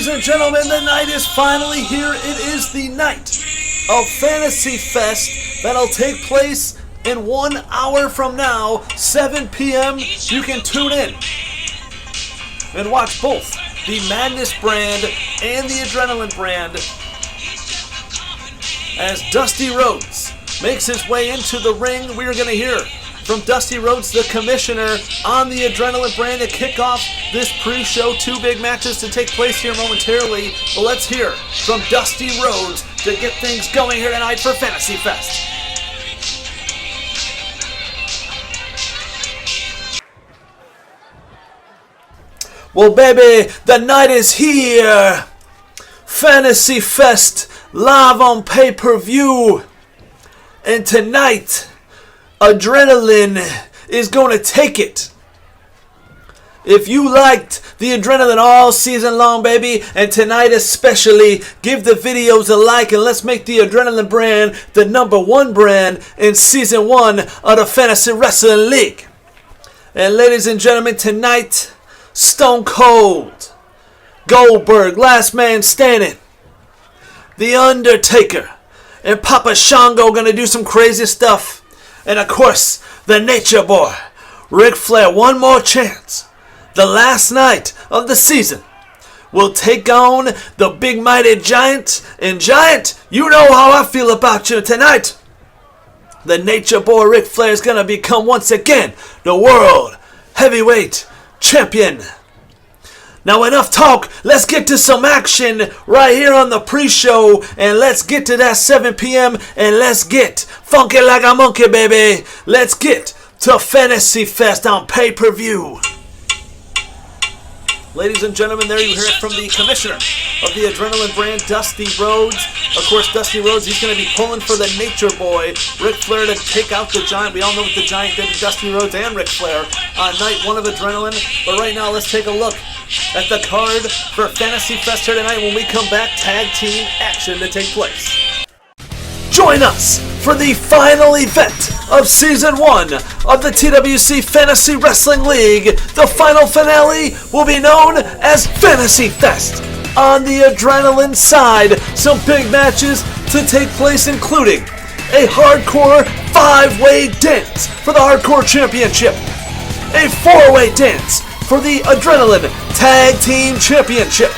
Ladies and gentlemen, the night is finally here. It is the night of Fantasy Fest that'll take place in 1 hour from now, 7 p.m. You can tune in and watch both the Madness brand and the Adrenaline brand as Dusty Rhodes makes his way into the ring. We are going to hear from Dusty Rhodes, the commissioner, on the Adrenaline brand to kick off this pre-show. 2 big matches to take place here momentarily. But let's hear from Dusty Rhodes to get things going here tonight for Fantasy Fest. Well, baby, the night is here. Fantasy Fest live on pay-per-view. And tonight, Adrenaline is going to take it. If you liked the Adrenaline all season long, baby, and tonight especially, give the videos a like and let's make the Adrenaline brand the #1 brand in Season 1 of the Fantasy Wrestling League. And ladies and gentlemen, tonight, Stone Cold, Goldberg, Last Man Standing, The Undertaker, and Papa Shango going to do some crazy stuff. And of course, the Nature Boy, Ric Flair, one more chance. The last night of the season will take on the big mighty Giant. And Giant, you know how I feel about you tonight. The Nature Boy, Ric Flair, is going to become once again the World Heavyweight Champion. Now enough talk, let's get to some action right here on the pre-show, and let's get to that 7 p.m. and let's get funky like a monkey, baby. Let's get to Fantasy Fest on pay-per-view. Ladies and gentlemen, there you hear it from the commissioner of the Adrenaline brand, Dusty Rhodes. Of course, Dusty Rhodes, he's going to be pulling for the Nature Boy, Ric Flair, to take out the Giant. We all know what the Giant did to Dusty Rhodes and Ric Flair on night 1 of Adrenaline. But right now, let's take a look at the card for Fantasy Fest here tonight. When we come back, tag team action to take place. Join us for the final event of Season 1 of the TWC Fantasy Wrestling League. The final finale will be known as Fantasy Fest. On the Adrenaline side, some big matches to take place, including a hardcore 5-way dance for the Hardcore Championship, a 4-way dance for the Adrenaline Tag Team Championship.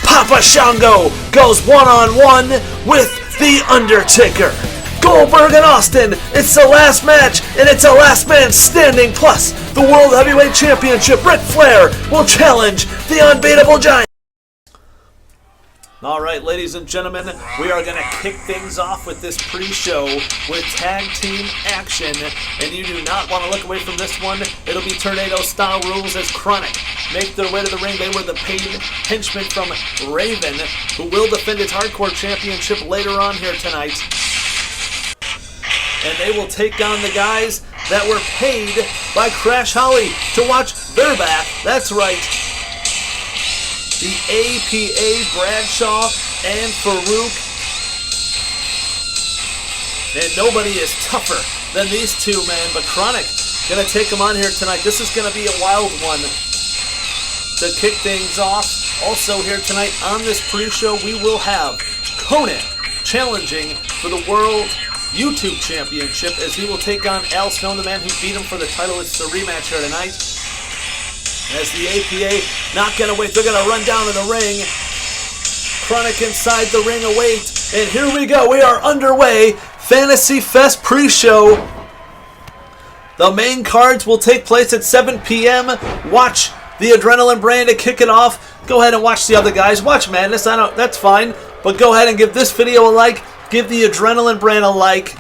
Papa Shango goes one-on-one with The Undertaker. Goldberg and Austin, it's the last match, and it's a last man standing, plus the World Heavyweight Championship. Ric Flair will challenge the unbeatable Giant. Alright, ladies and gentlemen, we are going to kick things off with this pre-show with tag team action, and you do not want to look away from this one. It'll be tornado-style rules as Chronic make their way to the ring. They were the paid henchmen from Raven, who will defend his Hardcore Championship later on here tonight. And they will take on the guys that were paid by Crash Holly to watch their back. That's right. The APA, Bradshaw, and Farouk. And nobody is tougher than these two, man. But Chronic going to take them on here tonight. This is going to be a wild one to kick things off. Also here tonight on this pre-show, we will have Conan challenging for the World YouTube Championship as he will take on Al Snow, the man who beat him for the title. It's the rematch here tonight. As the APA not going to wait, they're going to run down to the ring. Chronic inside the ring awaits. And here we go. We are underway. Fantasy Fest pre-show. The main cards will take place at 7 p.m. Watch the Adrenaline brand to kick it off. Go ahead and watch the other guys. Watch Madness. That's fine. But go ahead and give this video a like. Give the Adrenaline brand a like.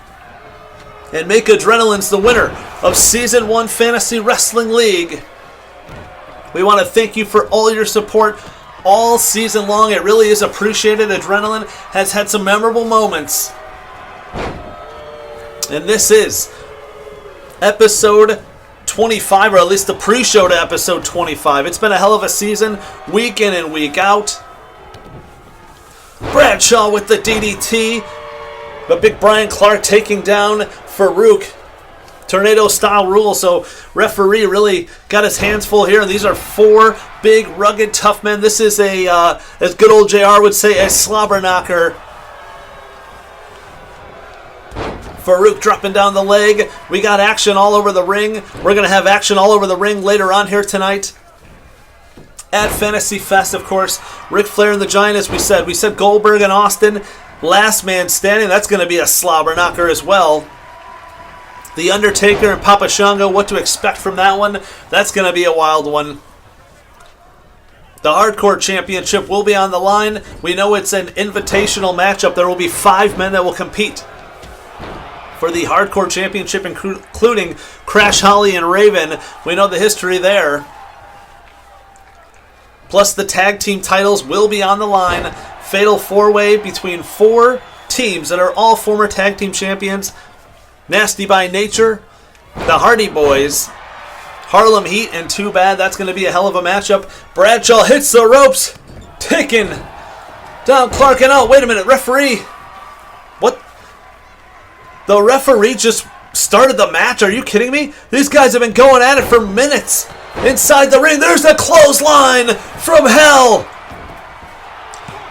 And make Adrenaline's the winner of Season 1 Fantasy Wrestling League. We want to thank you for all your support all season long. It really is appreciated. Adrenaline has had some memorable moments. And this is episode 25, or at least the pre-show to episode 25. It's been a hell of a season, week in and week out. Bradshaw with the DDT. But Big Brian Clark taking down Farouk tornado style rule, so referee really got his hands full here. And these are 4 big, rugged, tough men. This is a, as good old JR would say, a slobber knocker. Farouk dropping down the leg. We got action all over the ring. We're going to have action all over the ring later on here tonight at Fantasy Fest, of course. Ric Flair and the Giant, as we said. We said Goldberg and Austin, last man standing. That's going to be a slobber knocker as well. The Undertaker and Papa Shango, what to expect from that one? That's going to be a wild one. The Hardcore Championship will be on the line. We know it's an invitational matchup. There will be 5 men that will compete for the Hardcore Championship, including Crash Holly and Raven. We know the history there. Plus the tag team titles will be on the line. Fatal 4-way between 4 teams that are all former tag team champions. Nasty by Nature, the Hardy Boys, Harlem Heat, and Too Bad. That's going to be a hell of a matchup. Bradshaw hits the ropes. Taken down Clark and out. Wait a minute, referee. What? The referee just started the match? Are you kidding me? These guys have been going at it for minutes. Inside the ring, there's a clothesline from hell.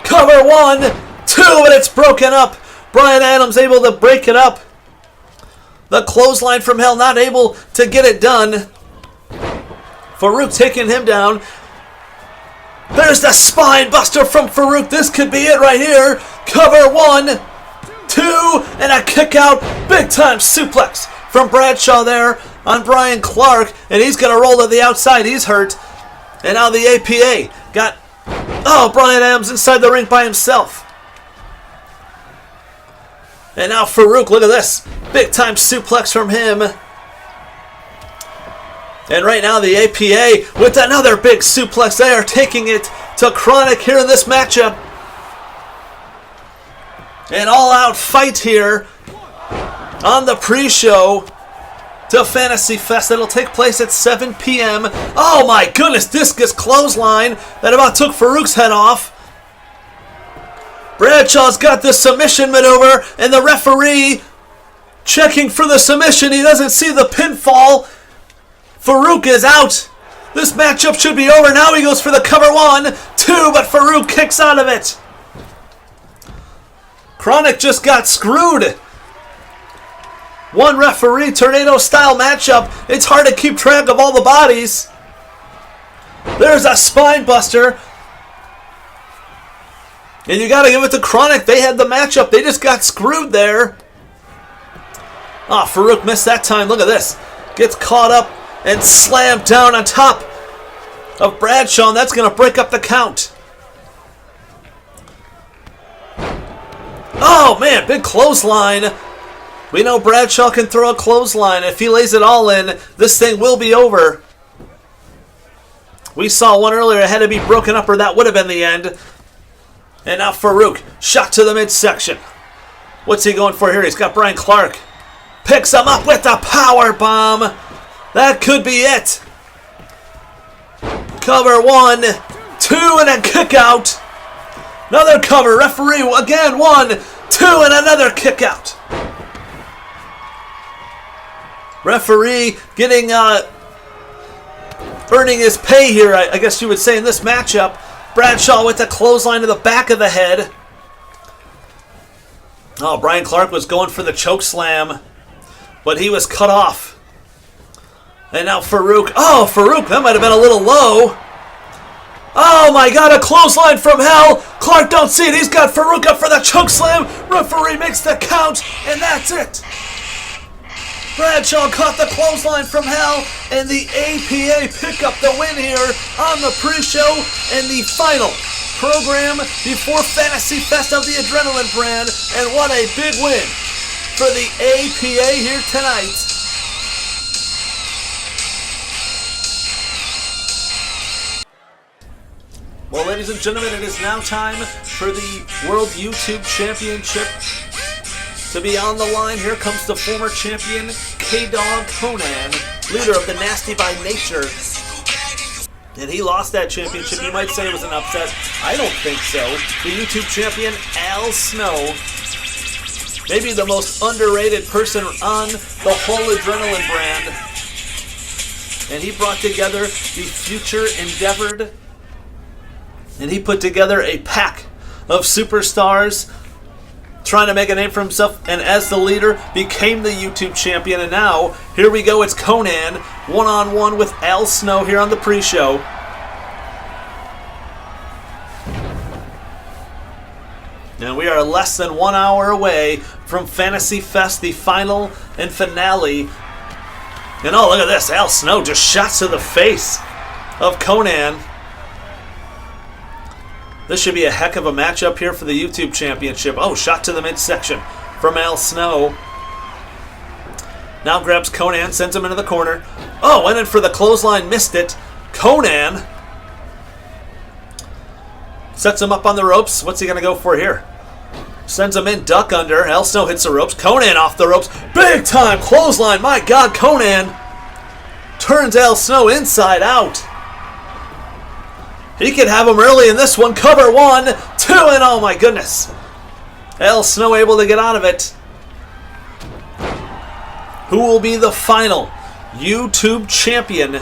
Cover 1, 2, and it's broken up. Bryan Adams able to break it up. The clothesline from hell, not able to get it done. Farouk taking him down. There's the spine buster from Farouk. This could be it right here. Cover 1, 2, and a kick out. Big time suplex from Bradshaw there on Brian Clark. And he's going to roll to the outside. He's hurt. And now the APA got, Bryan Adams inside the ring by himself. And now Farouk, look at this. Big time suplex from him. And right now the APA with another big suplex. They are taking it to Chronic here in this matchup. An all-out fight here on the pre-show to Fantasy Fest. That'll take place at 7 p.m. Oh my goodness, discus clothesline that about took Farouk's head off. Bradshaw's got the submission maneuver, and the referee checking for the submission. He doesn't see the pinfall. Farouk is out. This matchup should be over. Now he goes for the cover 1, 2, but Farouk kicks out of it. Chronic just got screwed. One referee tornado style matchup. It's hard to keep track of all the bodies. There's a spine buster. And you got to give it to Chronic. They had the matchup. They just got screwed there. Farouk missed that time. Look at this. Gets caught up and slammed down on top of Bradshaw. And that's going to break up the count. Oh, man. Big clothesline. We know Bradshaw can throw a clothesline. If he lays it all in, this thing will be over. We saw one earlier. It had to be broken up, or that would have been the end. And now Farouk, shot to the midsection. What's he going for here? He's got Brian Clark. Picks him up with the power bomb. That could be it. Cover 1, 2, and a kick out. Another cover. Referee again. 1, 2, and another kick out. Referee getting earning his pay here, I guess you would say, in this matchup. Bradshaw with the clothesline to the back of the head. Brian Clark was going for the choke slam, but he was cut off. And now Farouk. Farouk, that might have been a little low. Oh my God, a clothesline from hell. Clark don't see it. He's got Farouk up for the choke slam. Referee makes the count, and that's it. Bradshaw caught the clothesline from hell, and the APA pick up the win here on the pre-show and the final program before Fantasy Fest of the Adrenaline brand. And what a big win for the APA here tonight. Well, ladies and gentlemen, it is now time for the World YouTube Championship to be on the line. Here comes the former champion, K-Dog Conan, leader of the Nasty by Nature. And he lost that championship. You might say it was an upset. I don't think so. The YouTube champion, Al Snow. Maybe the most underrated person on the whole Adrenaline brand. And he brought together the Future Endeavored. And he put together a pack of superstars trying to make a name for himself, and as the leader became the YouTube champion. And now here we go, it's Conan one-on-one with Al Snow here on the pre-show. And we are less than 1 hour away from Fantasy Fest, the final and finale. And oh, look at this, Al Snow just shots to the face of Conan. This should be a heck of a matchup here for the YouTube Championship. Oh, shot to the midsection from Al Snow. Now grabs Conan, sends him into the corner. Oh, went in for the clothesline, missed it. Conan sets him up on the ropes. What's he going to go for here? Sends him in, duck under. Al Snow hits the ropes. Conan off the ropes. Big time clothesline. My God, Conan turns Al Snow inside out. He could have him early in this one. Cover 1, 2, and oh my goodness. Al Snow able to get out of it. Who will be the final YouTube champion?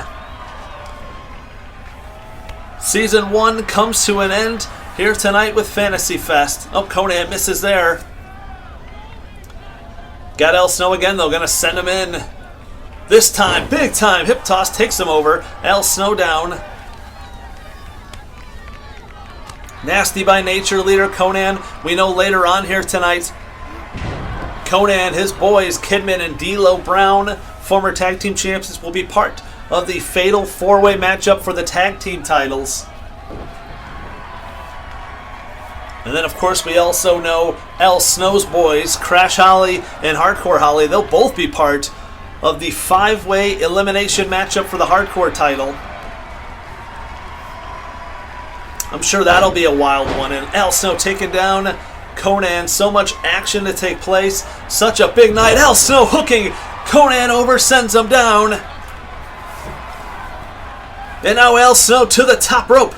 Season 1 comes to an end here tonight with Fantasy Fest. Oh, Conan misses there. Got Al Snow again, though. Going to send him in. This time, big time. Hip toss takes him over. Al Snow down. Nasty by nature leader Conan. We know later on here tonight, Conan, his boys, Kidman and D'Lo Brown, former tag team champions, will be part of the fatal 4-way matchup for the tag team titles. And then, of course, we also know Al Snow's boys, Crash Holly and Hardcore Holly, they'll both be part of the 5-way elimination matchup for the Hardcore title. I'm sure that'll be a wild one. And Al Snow taking down Conan. So much action to take place. Such a big night. Al Snow hooking Conan over, sends him down. And now Al Snow to the top rope.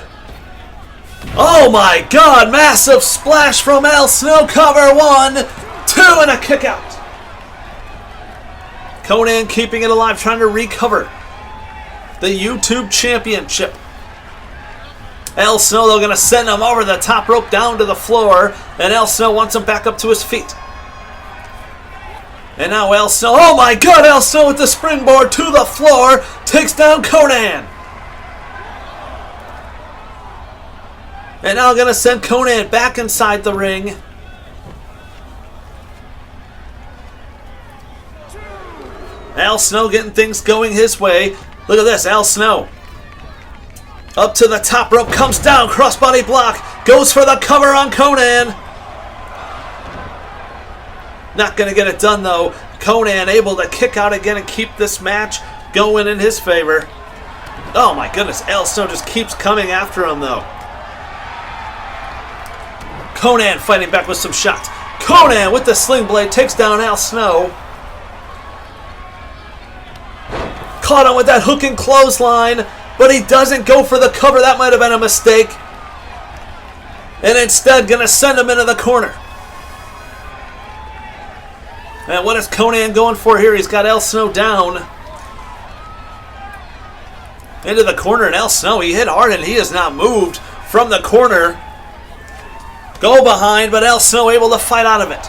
Oh my God, massive splash from Al Snow. Cover 1, 2, and a kick out. Conan keeping it alive, trying to recover the YouTube Championship. Al Snow, though, going to send him over the top rope down to the floor. And Al Snow wants him back up to his feet. And now Al Snow, oh my God, Al Snow with the springboard to the floor. Takes down Conan. And now going to send Conan back inside the ring. Al Snow getting things going his way. Look at this, Al Snow. Up to the top rope, comes down, crossbody block, goes for the cover on Conan. Not going to get it done, though. Conan able to kick out again and keep this match going in his favor. Oh my goodness, Al Snow just keeps coming after him, though. Conan fighting back with some shots. Conan with the sling blade takes down Al Snow. Caught him with that hook and clothesline. But he doesn't go for the cover. That might have been a mistake. And instead, going to send him into the corner. And what is Conan going for here? He's got Al Snow down. Into the corner, and Al Snow, he hit hard, and he has not moved from the corner. Go behind, but Al Snow able to fight out of it.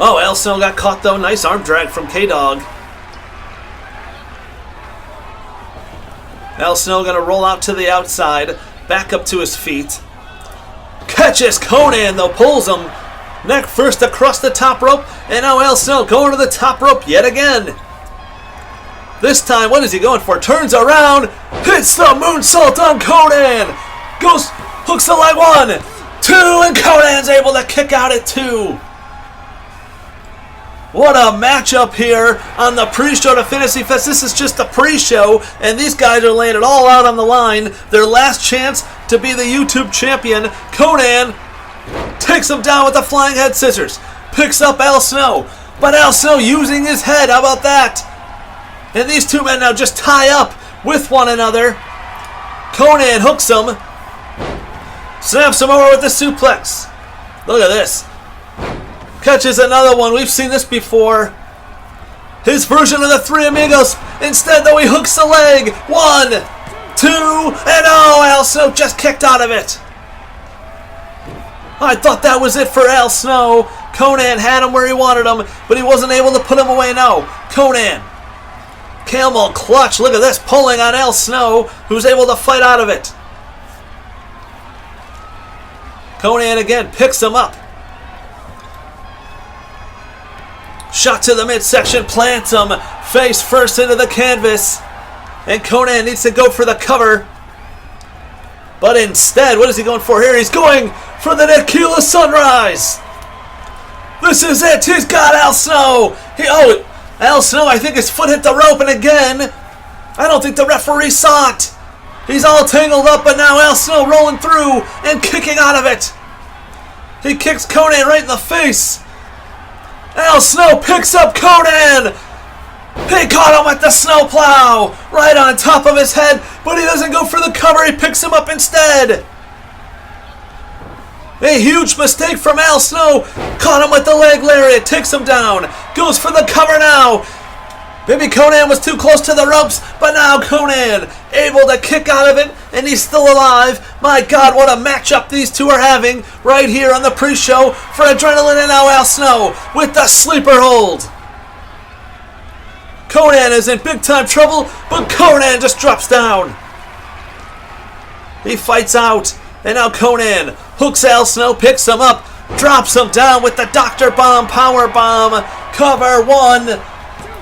Oh, Al Snow got caught, though. Nice arm drag from K-Dog. Al Snow going to roll out to the outside, back up to his feet. Catches Conan, though, pulls him neck first across the top rope, and now Al Snow going to the top rope yet again. This time, what is he going for? Turns around, hits the moonsault on Conan. Goes, hooks the leg 1, 2, and Conan's able to kick out at 2. What a matchup here on the pre-show to Fantasy Fest. This is just the pre-show, and these guys are laying it all out on the line. Their last chance to be the YouTube champion. Conan takes him down with the flying head scissors. Picks up Al Snow, but Al Snow using his head. How about that? And these two men now just tie up with one another. Conan hooks him. Snaps him over with the suplex. Look at this. Catches another one. We've seen this before. His version of the Three Amigos. Instead, though, he hooks the leg. 1, 2, and oh, Al Snow just kicked out of it. I thought that was it for Al Snow. Konnan had him where he wanted him, but he wasn't able to put him away. No, Konnan. Camel clutch. Look at this, pulling on Al Snow, who's able to fight out of it. Konnan again picks him up. Shot to the midsection, plants him face first into the canvas. And Konnan needs to go for the cover. But instead, what is he going for here? He's going for the Tequila Sunrise. This is it. He's got Al Snow. Al Snow, I think his foot hit the rope. And again, I don't think the referee saw it. He's all tangled up, but now Al Snow rolling through and kicking out of it. He kicks Konnan right in the face. Al Snow picks up Konnan. He caught him with the snowplow right on top of his head, but he doesn't go for the cover. He picks him up instead. A huge mistake from Al Snow. Caught him with the leg lariat. Takes him down. Goes for the cover now. Maybe Konnan was too close to the ropes, but now Konnan able to kick out of it, and he's still alive. My God, what a matchup these two are having right here on the pre-show for Adrenaline, and now Al Snow with the sleeper hold. Konnan is in big time trouble, but Konnan just drops down. He fights out, and now Konnan hooks Al Snow, picks him up, drops him down with the Dr. Bomb Power Bomb. Cover 1,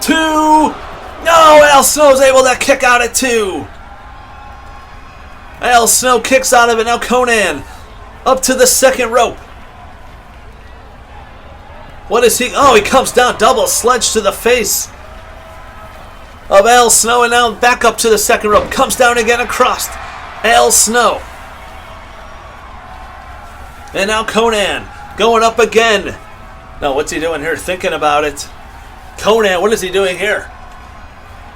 2. No, Al Snow's able to kick out at 2. Al Snow kicks out of it. Now Konnan up to the second rope. What is he? Oh, he comes down. Double sledge to the face of Al Snow, and now back up to the second rope. Comes down again across Al Snow. And now Konnan going up again. Now what's he doing here? Thinking about it. Konnan, what is he doing here?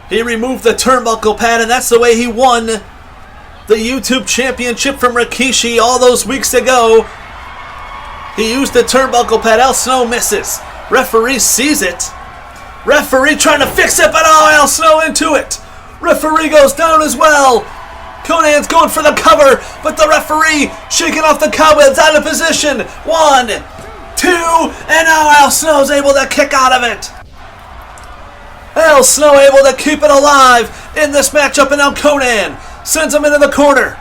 He removed the turnbuckle pad, and that's the way he won the YouTube Championship from Rikishi all those weeks ago. He used the turnbuckle pad. Al Snow misses. Referee sees it. Referee trying to fix it, but oh, Al Snow into it. Referee goes down as well. Konnan's going for the cover, but the referee shaking off the cobwebs, out of position. 1, 2, and now Al Snow's able to kick out of it. Al Snow able to keep it alive in this matchup, and now Konnan sends him into the corner.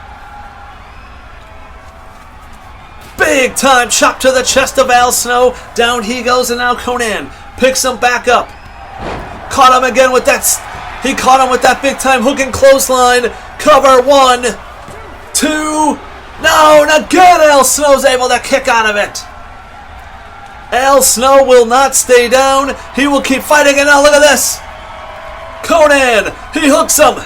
Big time chop to the chest of Al Snow. Down he goes, and now Konnan picks him back up. Caught him again with that. He caught him with that big time hook and clothesline. Cover 1, 2. No, and again Al Snow's able to kick out of it. Al Snow will not stay down. He will keep fighting, and now look at this. Konnan, he hooks him.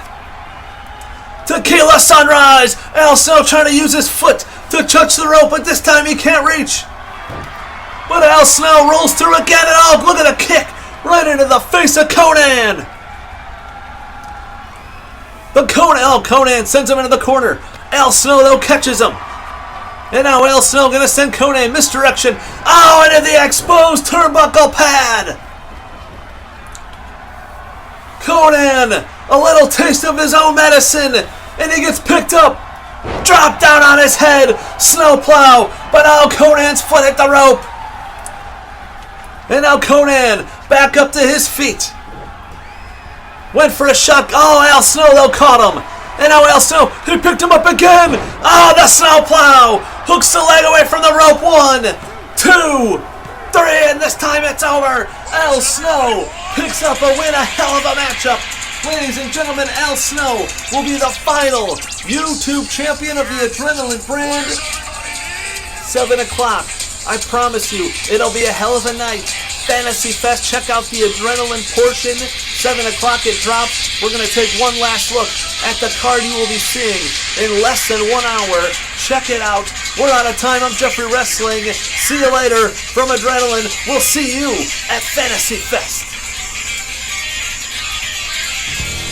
Tequila Sunrise. Al Snow trying to use his foot to touch the rope, but this time he can't reach. But Al Snow rolls through again, and oh, look at a kick right into the face of Konnan. But Konnan sends him into the corner. Al Snow, though, catches him. And now Al Snow going to send Konnan misdirection. Oh, into the exposed turnbuckle pad. Konnan, a little taste of his own medicine. And he gets picked up. Dropped down on his head. Snowplow. But now Konnan's foot hit the rope. And now Konnan back up to his feet. Went for a shot. Oh, Al Snow, though, caught him. And now Al Snow, he picked him up again. Oh, the snowplow. Hooks the leg away from the rope. 1, 2, 3, and this time it's over. Al Snow picks up a win. A hell of a matchup. Ladies and gentlemen, Al Snow will be the final YouTube champion of the Adrenaline brand. 7 o'clock. I promise you, it'll be a hell of a night. Fantasy Fest, check out the Adrenaline portion. 7 o'clock it drops. We're going to take one last look at the card you will be seeing in less than 1 hour. Check it out. We're out of time. I'm Jeffrey Wrestling. See you later from Adrenaline. We'll see you at Fantasy Fest.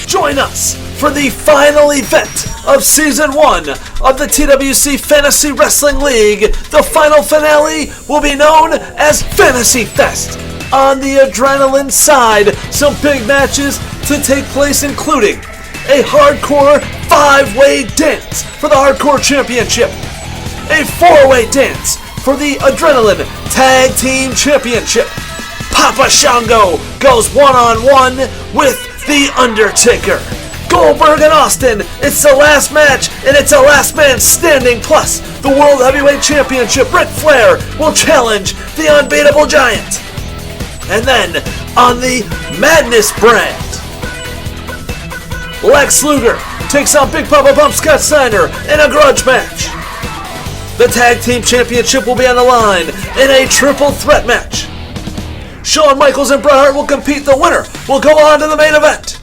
Join us for the final event of Season 1 of the TWC Fantasy Wrestling League. The final finale will be known as Fantasy Fest. On the adrenaline side, some big matches to take place, including a hardcore 5-way dance for the Hardcore Championship, a 4-way dance for the Adrenaline Tag Team Championship. Papa Shango goes one-on-one with The Undertaker. Goldberg and Austin, it's the last match, and it's a last man standing, plus the World Heavyweight Championship. Ric Flair will challenge the Unbeatable Giant. And then, on the Madness brand, Lex Luger takes on Big Papa Bump Scott Steiner in a grudge match. The Tag Team Championship will be on the line in a triple threat match. Shawn Michaels and Bret Hart will compete. The winner will go on to the main event.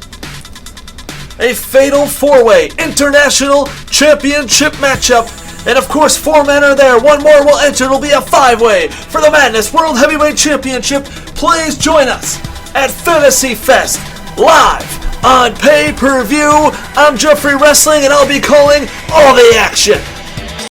A fatal 4-way international championship matchup. And of course, 4 men are there. 1 more will enter. It'll be a 5-way for the Madness World Heavyweight Championship. Please join us at Fantasy Fest live on pay-per-view. I'm Jeffrey Wrestling, and I'll be calling all the action.